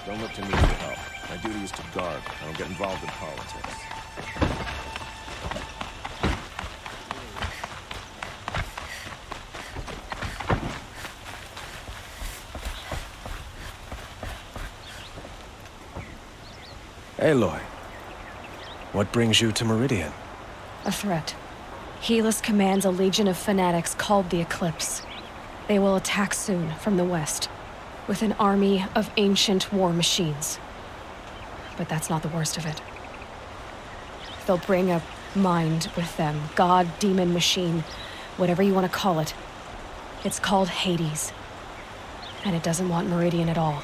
Don't look to me for help. My duty is to guard. I don't get involved in politics. Aloy, what brings you to Meridian? A threat. Helis commands a legion of fanatics called the Eclipse. They will attack soon from the west, with an army of ancient war machines. But that's not the worst of it. They'll bring a mind with them, god, demon, machine, whatever you want to call it. It's called Hades. And it doesn't want Meridian at all.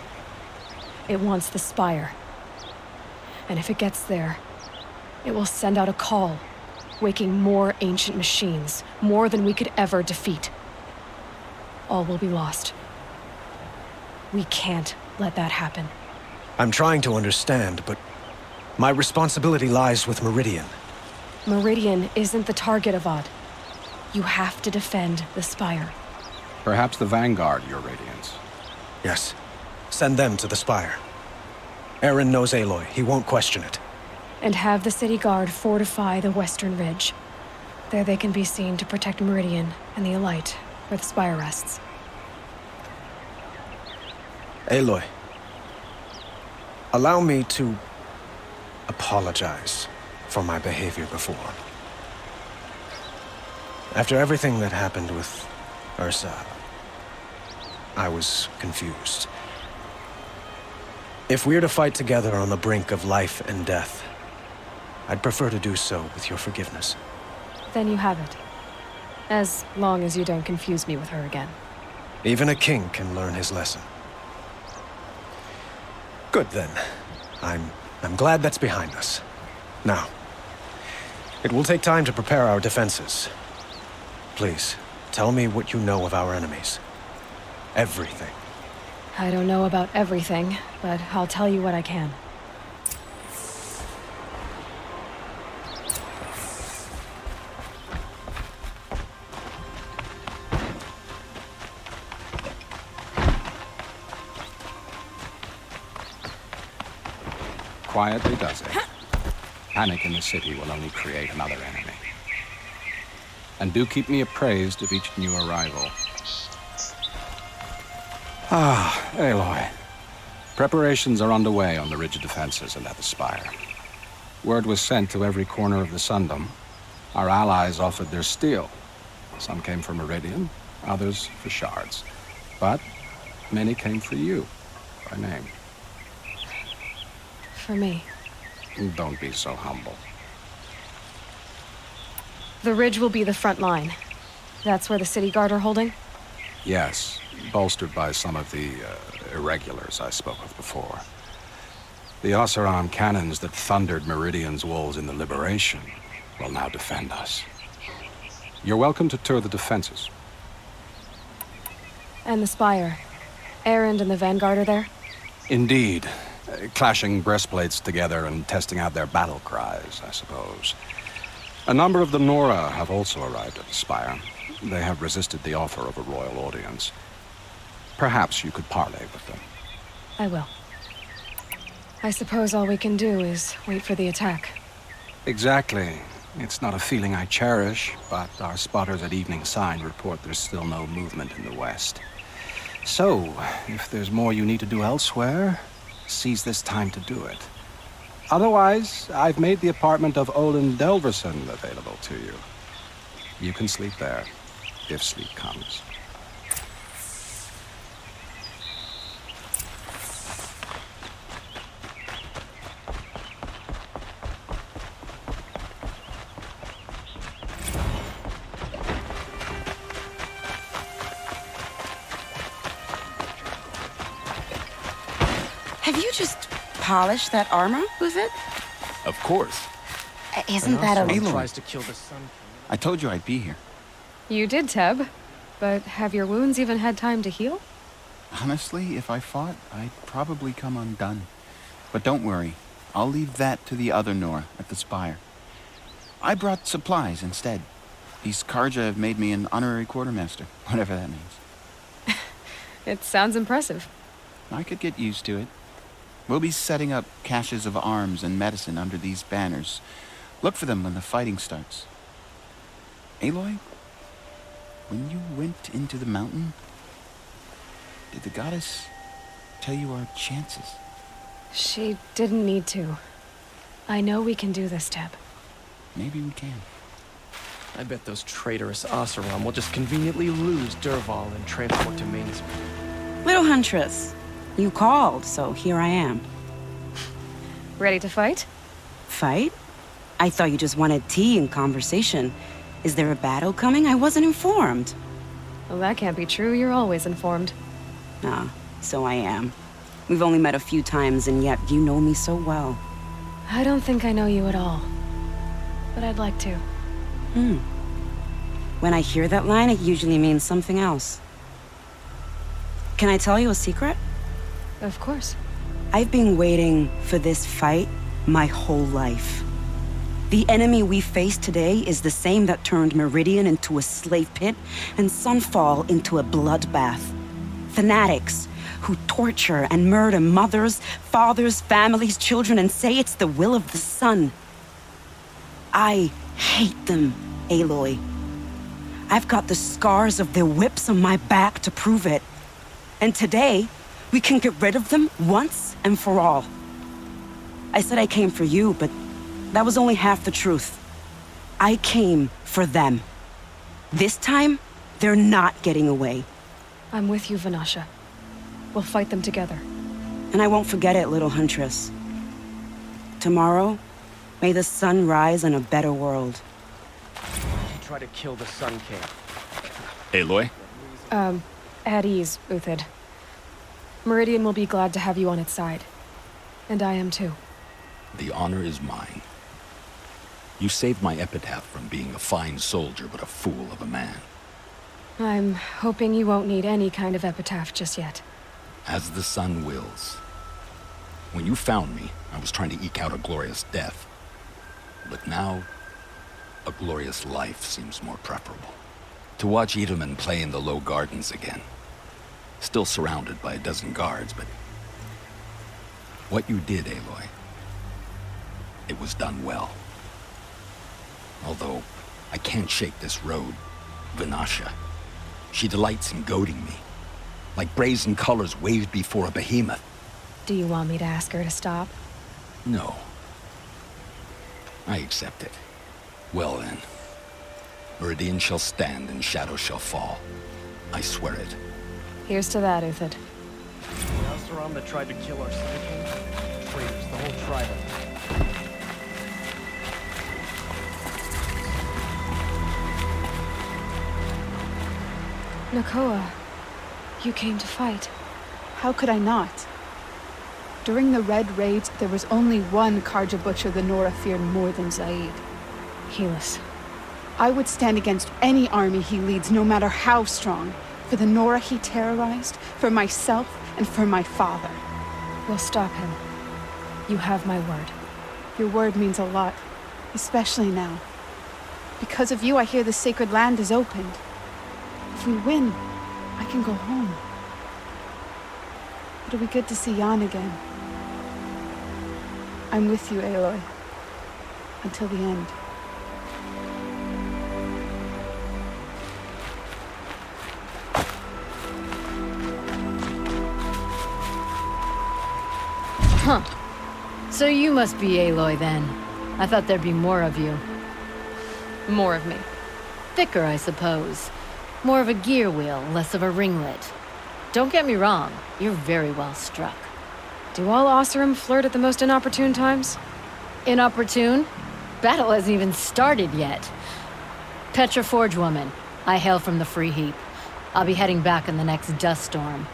It wants the Spire. And if it gets there, it will send out a call, waking more ancient machines, more than we could ever defeat. All will be lost. We can't let that happen. I'm trying to understand, but my responsibility lies with Meridian. Meridian isn't the target, Avad. You have to defend the Spire. Perhaps the Vanguard, Your Radiance. Yes. Send them to the Spire. Eren knows Aloy. He won't question it. And have the city guard fortify the western ridge. There they can be seen to protect Meridian and the Elite, where the Spire rests. Aloy, allow me to apologize for my behavior before. After everything that happened with Ursa, I was confused. If we're to fight together on the brink of life and death, I'd prefer to do so with your forgiveness. Then you have it. As long as you don't confuse me with her again. Even a king can learn his lesson. Good then. I'm glad that's behind us. Now, it will take time to prepare our defenses. Please, tell me what you know of our enemies. Everything. I don't know about everything, but I'll tell you what I can. Quietly does it. Panic in the city will only create another enemy. And do keep me appraised of each new arrival. Ah, Aloy. Preparations are underway on the ridge of defenses and at the Spire. Word was sent to every corner of the Sundom. Our allies offered their steel. Some came for Meridian, others for shards. But many came for you, by name. For me. Don't be so humble. The ridge will be the front line. That's where the city guard are holding? Yes, bolstered by some of the irregulars I spoke of before. The Oseram cannons that thundered Meridian's walls in the Liberation will now defend us. You're welcome to tour the defenses. And the Spire. Erend and the Vanguard are there? Indeed. Clashing breastplates together and testing out their battle cries, I suppose. A number of the Nora have also arrived at the Spire. They have resisted the offer of a royal audience. Perhaps you could parley with them. I will. I suppose all we can do is wait for the attack. Exactly. It's not a feeling I cherish, but our spotters at Evening Sign report there's still no movement in the west. So, if there's more you need to do elsewhere, seize this time to do it. Otherwise, I've made the apartment of Olin Delverson available to you. You can sleep there, if sleep comes. Have you just polished that armor with it? Of course. Isn't that a... Aloy. Tries to kill the sun. I told you I'd be here. You did, Teb. But have your wounds even had time to heal? Honestly, if I fought, I'd probably come undone. But don't worry. I'll leave that to the other Nora at the Spire. I brought supplies instead. These Karja have made me an honorary quartermaster, whatever that means. It sounds impressive. I could get used to it. We'll be setting up caches of arms and medicine under these banners. Look for them when the fighting starts. Aloy, when you went into the mountain, did the goddess tell you our chances? She didn't need to. I know we can do this, Teb. Maybe we can. I bet those traitorous Oseram will just conveniently lose Derval and transport to Mainsmouth. Little Huntress, you called, so here I am. Ready to fight? Fight? I thought you just wanted tea and conversation. Is there a battle coming? I wasn't informed. Well, that can't be true. You're always informed. Ah, so I am. We've only met a few times, and yet you know me so well. I don't think I know you at all. But I'd like to. When I hear that line, it usually means something else. Can I tell you a secret? Of course. I've been waiting for this fight my whole life. The enemy we face today is the same that turned Meridian into a slave pit and Sunfall into a bloodbath. Fanatics who torture and murder mothers, fathers, families, children, and say it's the will of the sun. I hate them, Aloy. I've got the scars of their whips on my back to prove it. And today, we can get rid of them once and for all. I said I came for you, but that was only half the truth. I came for them. This time, they're not getting away. I'm with you, Vanasha. We'll fight them together. And I won't forget it, little Huntress. Tomorrow, may the sun rise in a better world. She tried to kill the Sun King. Aloy? At ease, Uthid. Meridian will be glad to have you on its side. And I am too. The honor is mine. You saved my epitaph from being a fine soldier, but a fool of a man. I'm hoping you won't need any kind of epitaph just yet. As the sun wills. When you found me, I was trying to eke out a glorious death. But now, a glorious life seems more preferable. To watch Edelman play in the low gardens again. Still surrounded by a dozen guards, but... what you did, Aloy, it was done well. Although, I can't shake this road, Vanasha. She delights in goading me. Like brazen colors waved before a behemoth. Do you want me to ask her to stop? No. I accept it. Well then. Meridian shall stand and shadow shall fall. I swear it. Here's to that, Uthid. The Oseram that tried to kill our Sun King? Traitors, the whole tribe of them. Nakoa, you came to fight. How could I not? During the Red Raids, there was only one Karja butcher the Nora feared more than Zaid. Helis. I would stand against any army he leads, no matter how strong. For the Nora he terrorized, for myself, and for my father. We'll stop him. You have my word. Your word means a lot, especially now. Because of you, I hear the sacred land is opened. If we win, I can go home. It'll be good to see Jan again. I'm with you, Aloy. Until the end. Huh. So you must be Aloy then. I thought there'd be more of you. More of me. Thicker, I suppose. More of a gear wheel, less of a ringlet. Don't get me wrong, you're very well struck. Do all Oseram flirt at the most inopportune times? Inopportune? Battle hasn't even started yet. Petra Forge woman. I hail from the Free Heap. I'll be heading back in the next dust storm.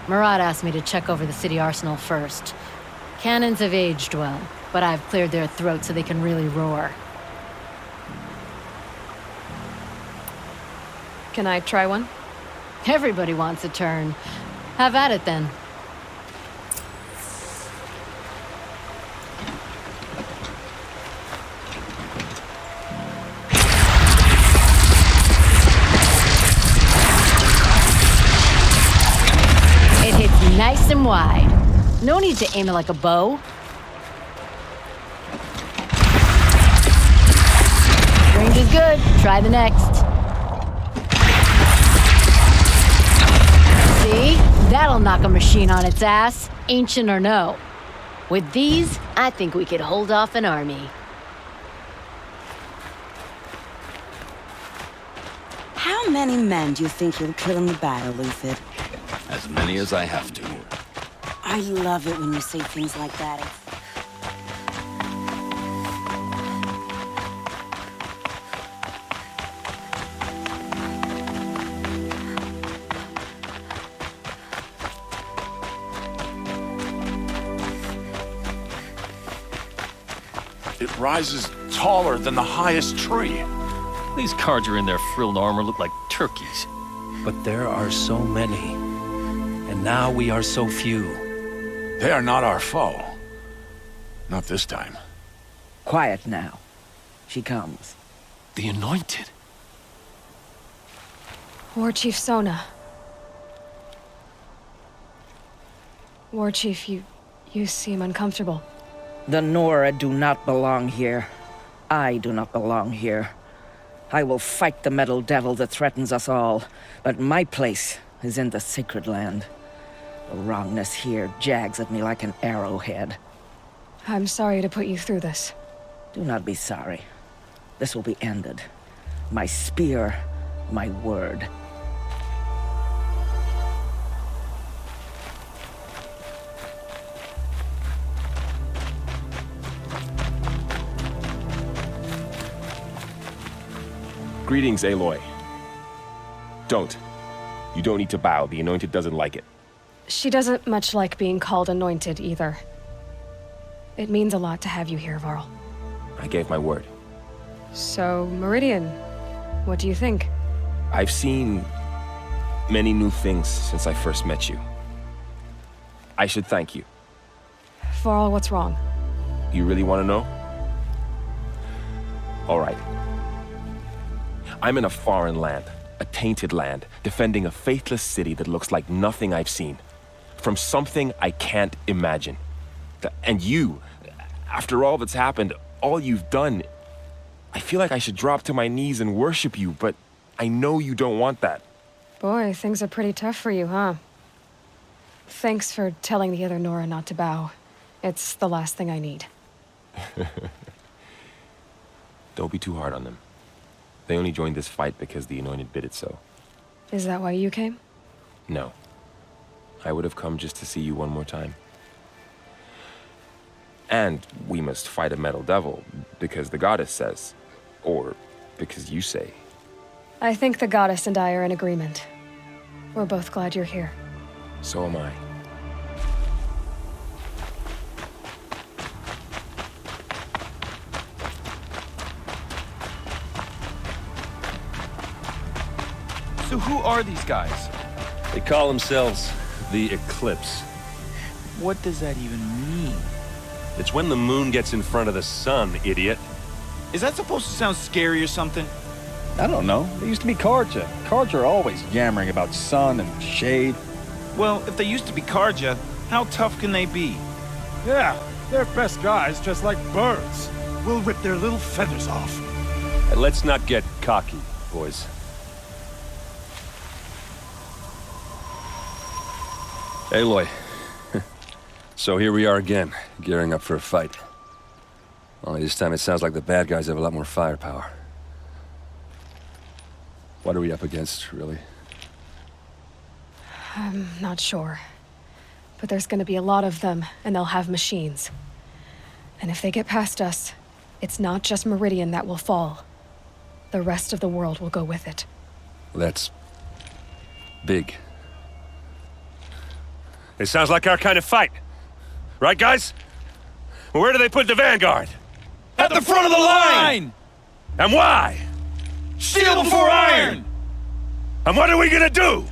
Murad asked me to check over the city arsenal first. Cannons have aged well, but I've cleared their throats so they can really roar. Can I try one? Everybody wants a turn. Have at it then. It hits nice and wide. No need to aim it like a bow. Range is good. Try the next. See? That'll knock a machine on its ass, ancient or no. With these, I think we could hold off an army. How many men do you think you'll kill in the battle, Luthid? As many as I have to. I love it when you say things like that. It rises taller than the highest tree. These cards are in their frilled armor look like turkeys. But there are so many. And now we are so few. They are not our foe. Not this time. Quiet now. She comes. The Anointed. War Chief Sona. War Chief, you seem uncomfortable. The Nora do not belong here. I do not belong here. I will fight the metal devil that threatens us all, but my place is in the sacred land. The wrongness here jags at me like an arrowhead. I'm sorry to put you through this. Do not be sorry. This will be ended. My spear, my word. Greetings, Aloy. Don't. You don't need to bow. The Anointed doesn't like it. She doesn't much like being called Anointed, either. It means a lot to have you here, Varl. I gave my word. So, Meridian, what do you think? I've seen many new things since I first met you. I should thank you. Varl, what's wrong? You really want to know? All right. I'm in a foreign land, a tainted land, defending a faithless city that looks like nothing I've seen. From something I can't imagine. And you, after all that's happened, all you've done, I feel like I should drop to my knees and worship you, but I know you don't want that. Boy, things are pretty tough for you, huh? Thanks for telling the other Nora not to bow. It's the last thing I need. Don't be too hard on them. They only joined this fight because the Anointed bid it so. Is that why you came? No. I would have come just to see you one more time. And we must fight a metal devil, because the goddess says. Or because you say. I think the goddess and I are in agreement. We're both glad you're here. So am I. So who are these guys? They call themselves the Eclipse. What does that even mean? It's when the moon gets in front of the sun, idiot. Is that supposed to sound scary or something? I don't know. They used to be Karja. Karja are always yammering about sun and shade. Well, if they used to be Karja, how tough can they be? Yeah, they're best guys just like birds. We'll rip their little feathers off. And let's not get cocky, boys. Aloy. So here we are again, gearing up for a fight. Only this time it sounds like the bad guys have a lot more firepower. What are we up against, really? I'm not sure. But there's gonna be a lot of them, and they'll have machines. And if they get past us, it's not just Meridian that will fall. The rest of the world will go with it. That's big. It sounds like our kind of fight. Right, guys? Where do they put the Vanguard? At the front of the line! And why? Steel before iron! And what are we gonna do?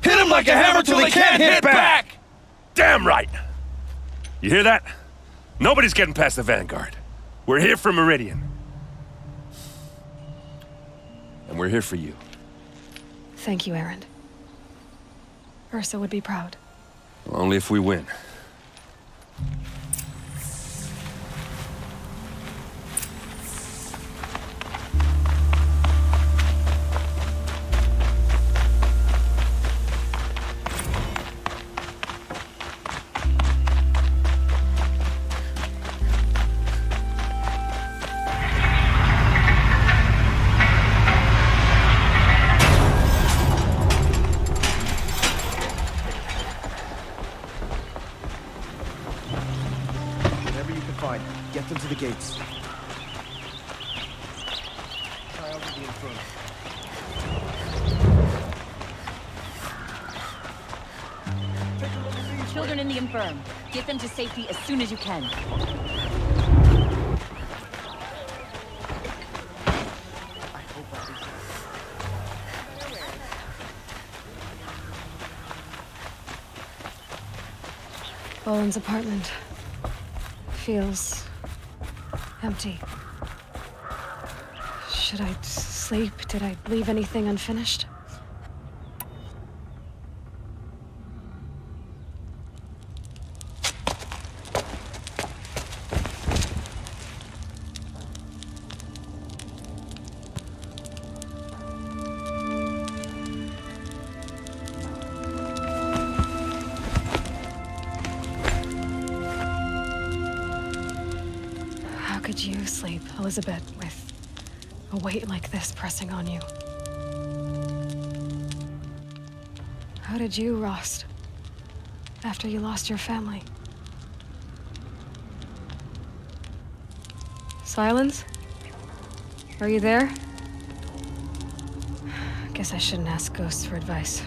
Hit them like a hammer till they can't hit back! Damn right! You hear that? Nobody's getting past the Vanguard. We're here for Meridian. And we're here for you. Thank you, Erend. Ursa would be proud. Well, only if we win. Get them to the gates. Try over the infirm. Children in the infirm. Get them to safety as soon as you can. Boland's apartment feels empty. Should I sleep? Did I leave anything unfinished? How could you sleep, Elizabeth, with a weight like this pressing on you? How did you, Rost, after you lost your family? Silence? Are you there? Guess I shouldn't ask ghosts for advice.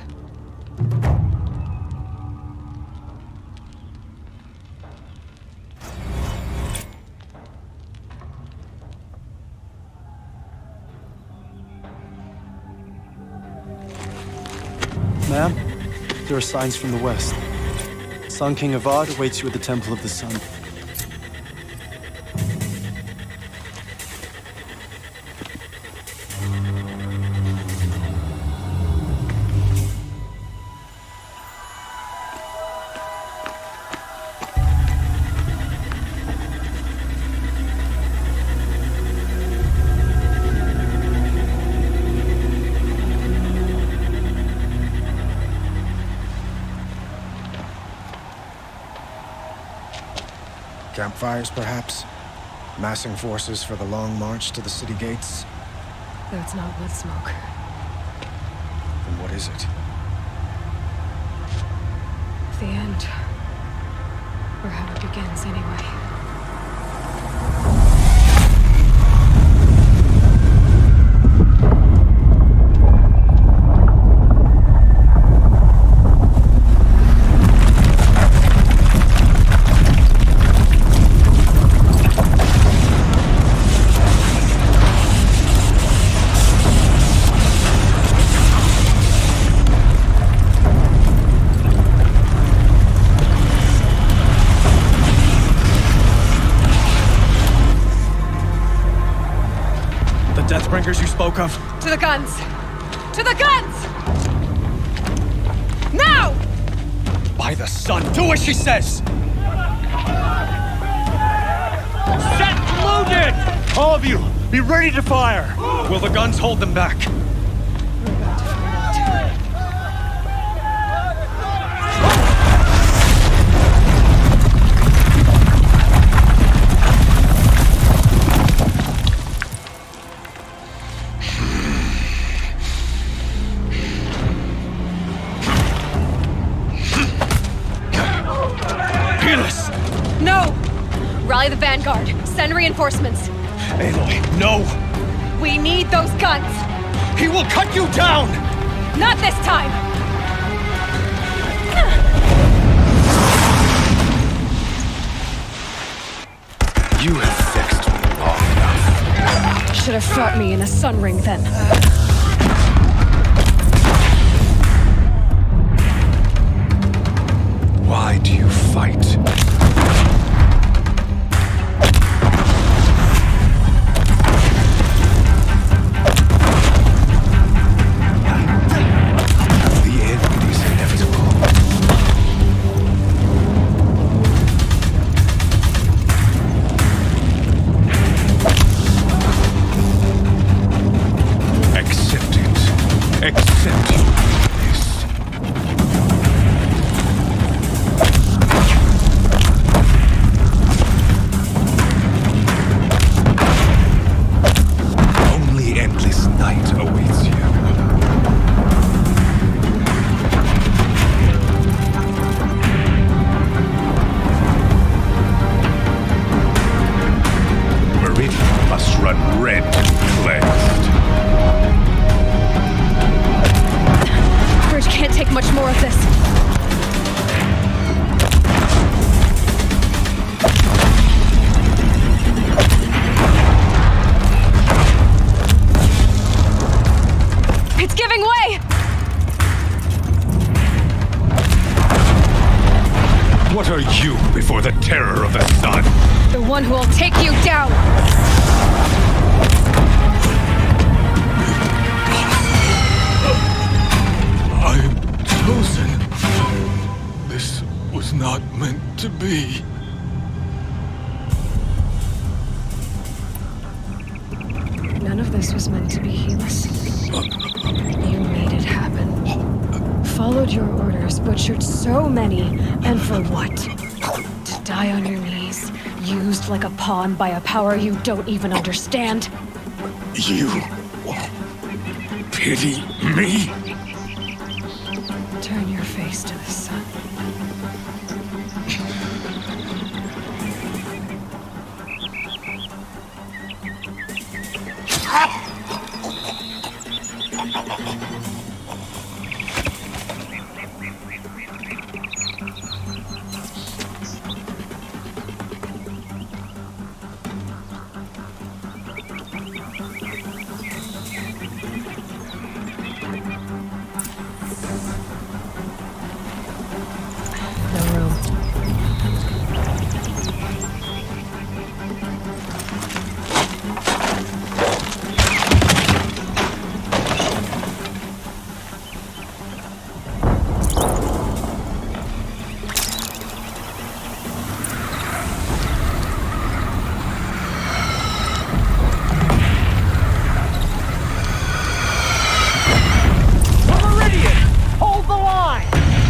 Ma'am, there are signs from the west. Sun King Avad awaits you at the Temple of the Sun. Campfires, perhaps? Massing forces for the long march to the city gates? Though it's not wood smoke. Then what is it? The end. Or how it begins, anyway. Deathbringers you spoke of? To the guns! To the guns! Now! By the sun, do as she says! Set loaded! All of you, be ready to fire! Will the guns hold them back? No! Rally the vanguard. Send reinforcements. Aloy, no! We need those guns! He will cut you down! Not this time! You have vexed me long enough. Should have fought me in a sun ring then. Why do you fight? The end is inevitable. What are you before the terror of the sun? The one who will take you down! I am chosen. This was not meant to be. None of this was meant to be, Helis. You made it happen. Followed your orders, butchered so many, and for what? To die on your knees, used like a pawn by a power you don't even understand? You pity me? Turn your face to the sun.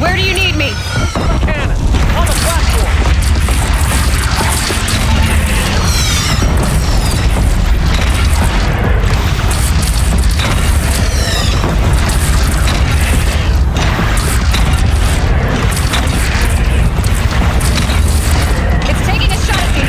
Where do you need me? Cannon! On the platform! It's taking a shot at me!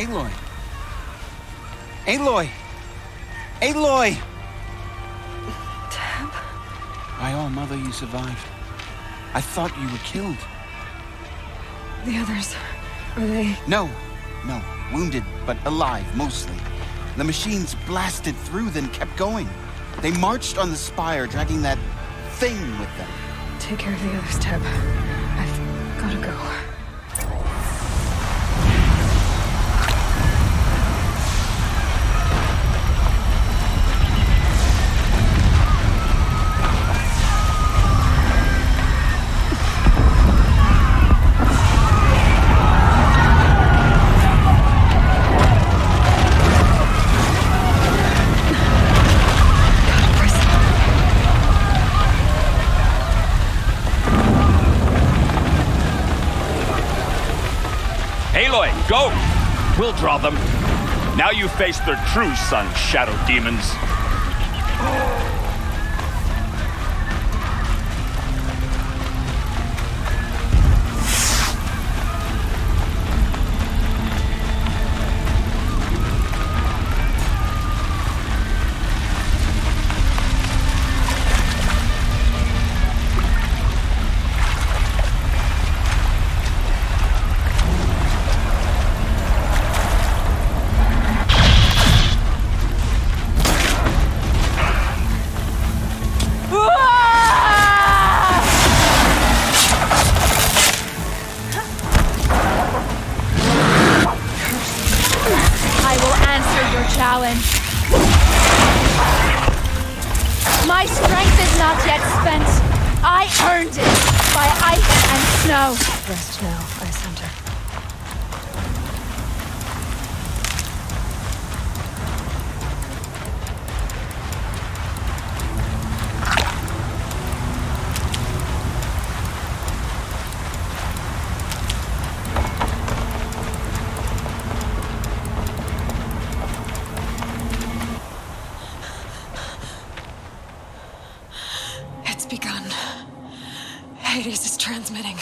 Aloy! Aloy! Aloy! Tab? By all, Mother, you survived. I thought you were killed. The others, are they... No. Wounded, but alive, mostly. The machines blasted through, then kept going. They marched on the spire, dragging that thing with them. Take care of the others, Tab. I've gotta go. Aloy, go! We'll draw them. Now you face their true son, shadow demons. Challenge. My strength is not yet spent. I earned it by ice and snow. Rest now, Ice Hunter. Begun. Hades is transmitting.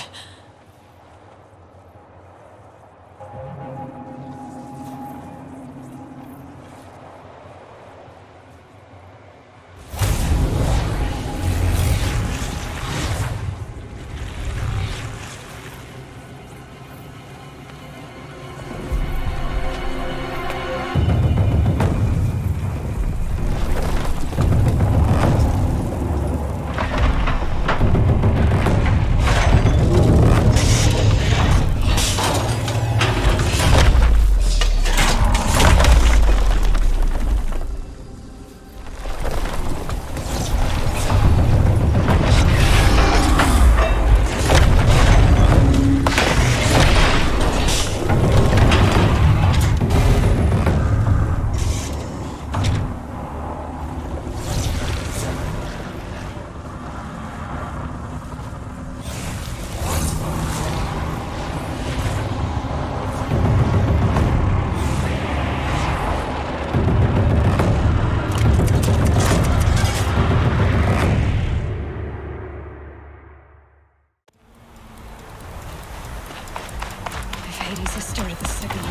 Hades has started the signal.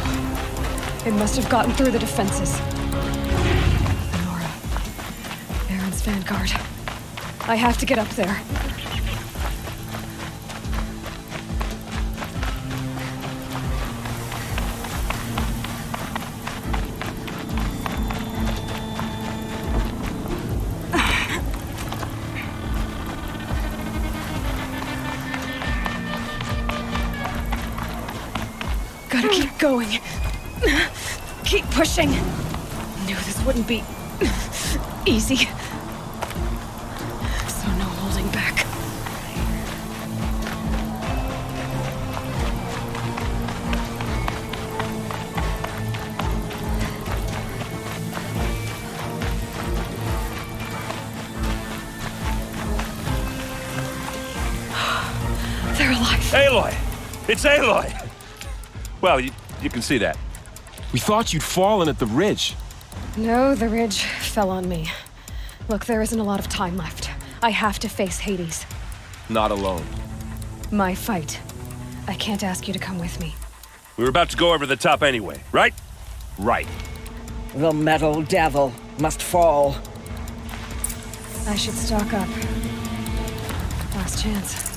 It must have gotten through the defenses. Nora. Baron's vanguard. I have to get up there. Gotta keep going. Keep pushing. Knew this wouldn't be easy. So no holding back. They're alive. Aloy! It's Aloy! Well, you can see that. We thought you'd fallen at the ridge. No, the ridge fell on me. Look, there isn't a lot of time left. I have to face Hades. Not alone. My fight. I can't ask you to come with me. We were about to go over the top anyway, right? Right. The metal devil must fall. I should stock up. Last chance.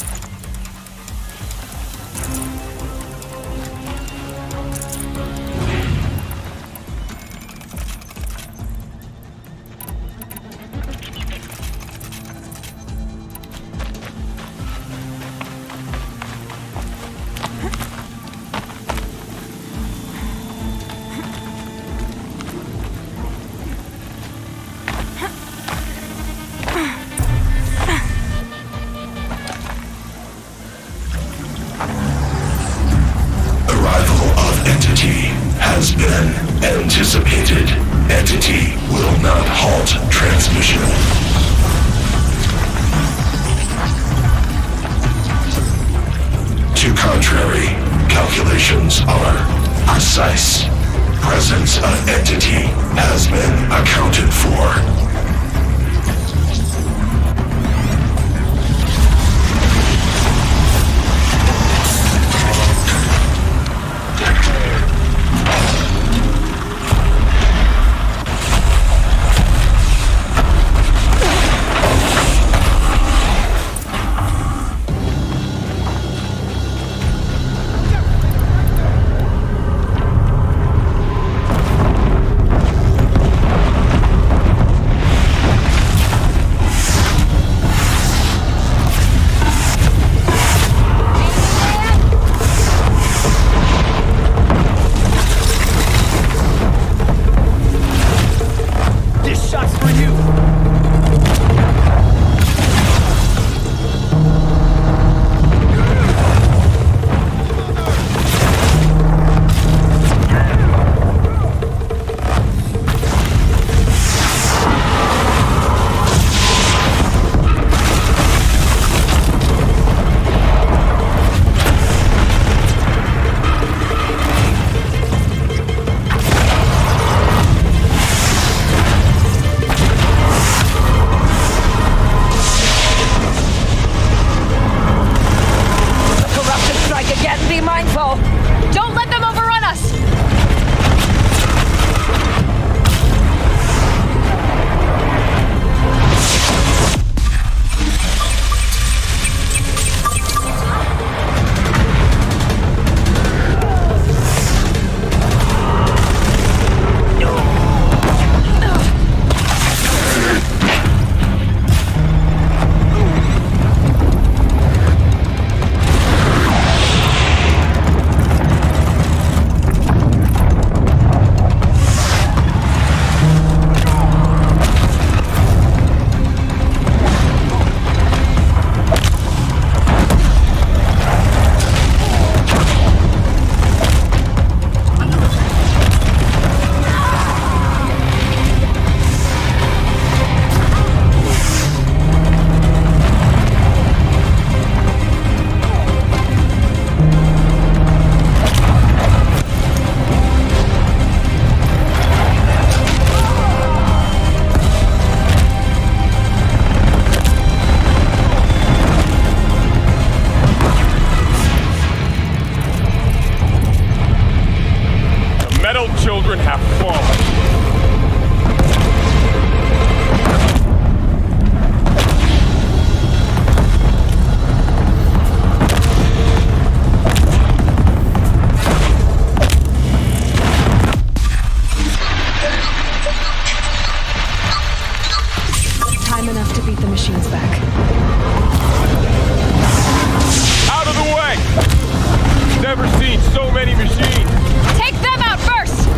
Has been anticipated. Entity will not halt transmission. To contrary, calculations are precise. Presence of entity has been accounted for. Children have fallen. Time enough to beat the machines back. Out of the way! Never seen so many machines. Take them out first!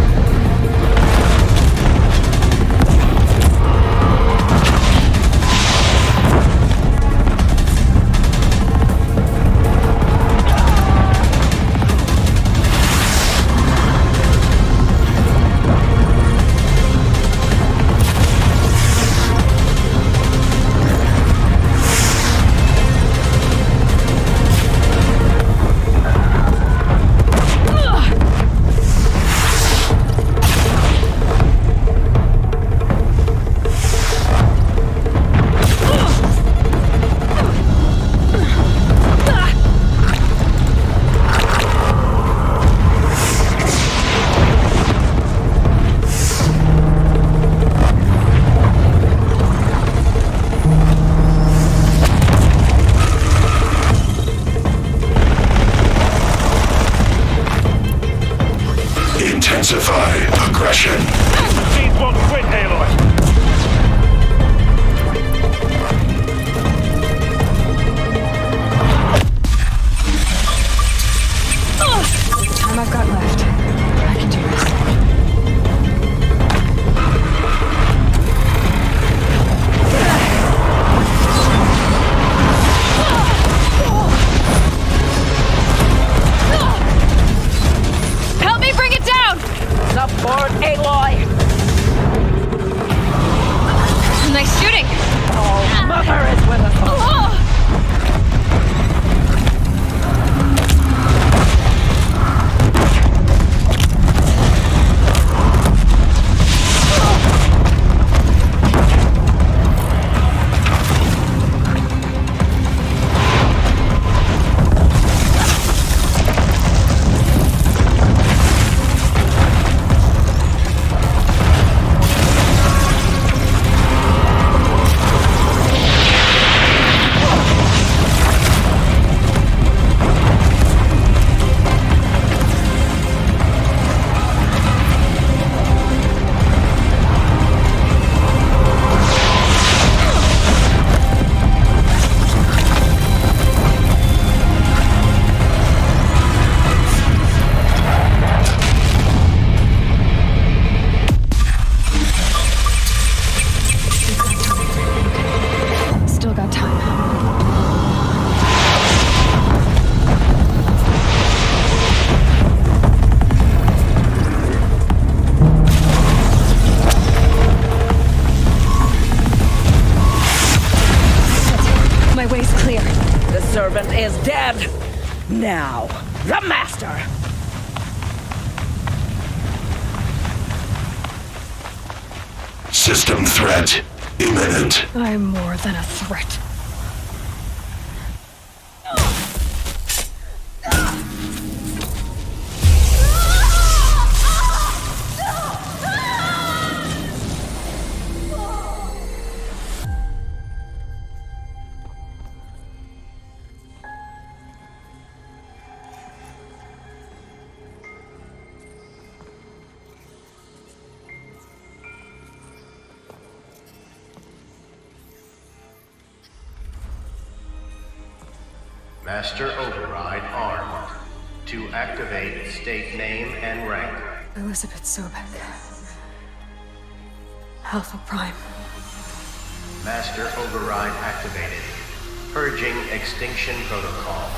servant is dead. Now, the Master! System threat imminent. I'm more than a threat. Master Override armed. To activate, state name and rank. Elizabeth Sobek. Alpha Prime. Master Override activated. Purging extinction protocol.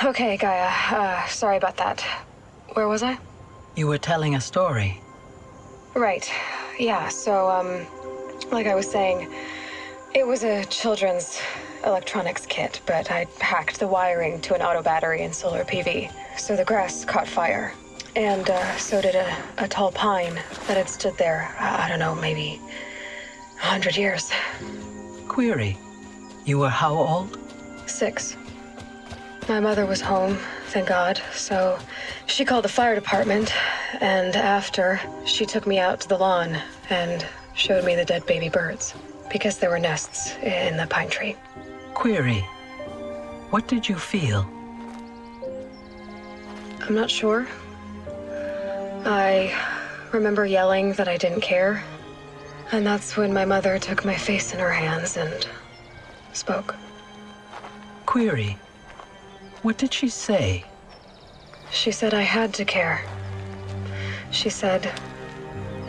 Okay, Gaia. Sorry about that. Where was I? You were telling a story. Right. Yeah, so, like I was saying, it was a children's electronics kit, but I hacked the wiring to an auto battery and solar PV. So the grass caught fire. And, so did a tall pine that had stood there, I don't know, maybe 100 years. Query. You were how old? 6. My mother was home, thank God, so she called the fire department, and after, she took me out to the lawn and showed me the dead baby birds, because there were nests in the pine tree. Query. What did you feel? I'm not sure. I remember yelling that I didn't care, and that's when my mother took my face in her hands and spoke. Query. What did she say? She said I had to care. She said,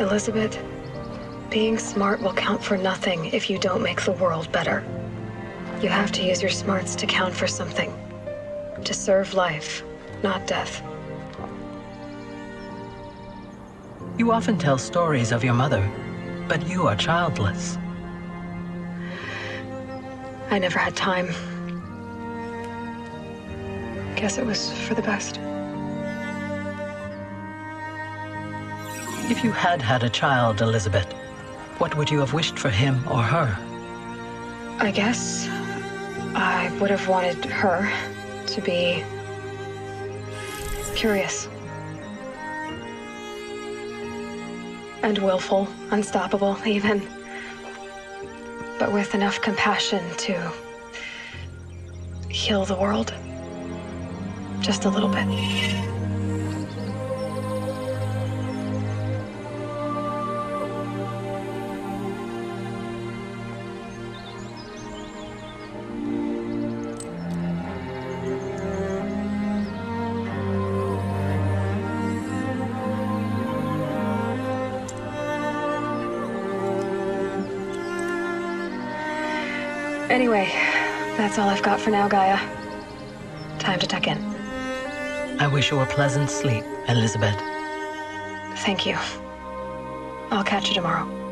Elizabeth, being smart will count for nothing if you don't make the world better. You have to use your smarts to count for something. To serve life, not death. You often tell stories of your mother, but you are childless. I never had time. Guess it was for the best. If you had had a child, Elizabeth, what would you have wished for him or her? I guess I would have wanted her to be Curious. And willful, unstoppable, even. But with enough compassion to heal the world. Just a little bit. Anyway, that's all I've got for now, Gaia. Time to tuck in. I wish you a pleasant sleep, Elizabeth. Thank you. I'll catch you tomorrow.